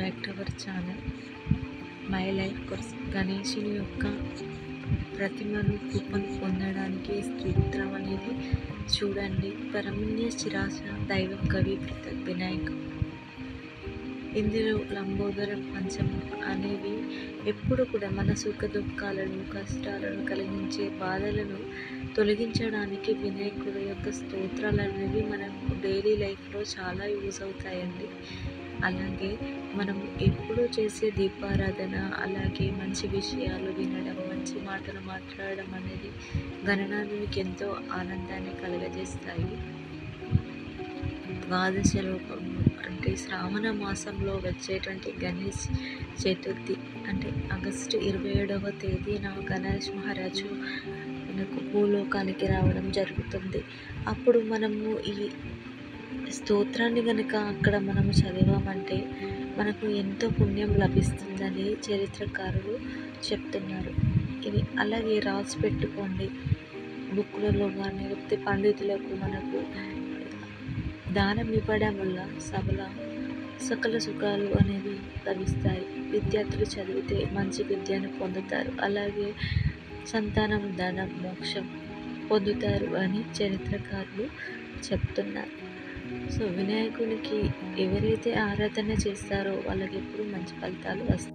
Back to our channel my life course. గణేశుని యొక్క ప్రతిమను కృపను పొందడానికి స్తోత్రం అనేది చూడండి. పరమన్య శిరాస దైవం కవి వినాయక. ఇందులో లంబోదరం పంచమం అనేవి ఎప్పుడు కూడా మన సుఖ దుఃఖాలను కష్టాలను కలిగించే బాధలను తొలగించడానికి వినాయకుడి యొక్క స్తోత్రాలు అనేవి మనకు డైలీ లైఫ్లో చాలా యూజ్ అవుతాయండి. అలాగే మనం ఎప్పుడూ చేసే దీపారాధన, అలాగే మంచి విషయాలు వినడం, మంచి మాటలు మాట్లాడడం అనేది గణనానికి ఎంతో ఆనందాన్ని కలుగజేస్తాయి. ద్వాదశ లోకము అంటే శ్రావణ మాసంలో వచ్చేటువంటి గణేష్ చతుర్థి అంటే ఆగస్టు 27వ తేదీన గణేష్ మహారాజు మనకు భూలోకానికి రావడం జరుగుతుంది. అప్పుడు మనము ఈ స్తోత్రాన్ని కనుక అక్కడ మనము చదివామంటే మనకు ఎంతో పుణ్యం లభిస్తుందని చరిత్రకారులు చెప్తున్నారు. ఇది అలాగే రాసి పెట్టుకోండి బుక్లలో కానీ, లేకపోతే పండితులకు మనకు దానం ఇవ్వడం వల్ల సకల సుఖాలు అనేవి లభిస్తాయి. విద్యార్థులు చదివితే మంచి విద్యను పొందుతారు. అలాగే సంతానం, ధనం, మోక్షం పొందుతారు అని చరిత్రకారులు చెప్తున్నారు. సో వినాయకునికి ఎవరైతే ఆరాధన చేస్తారో వాళ్ళకి ఎప్పుడు మంచి ఫలితాలు వస్తాయి.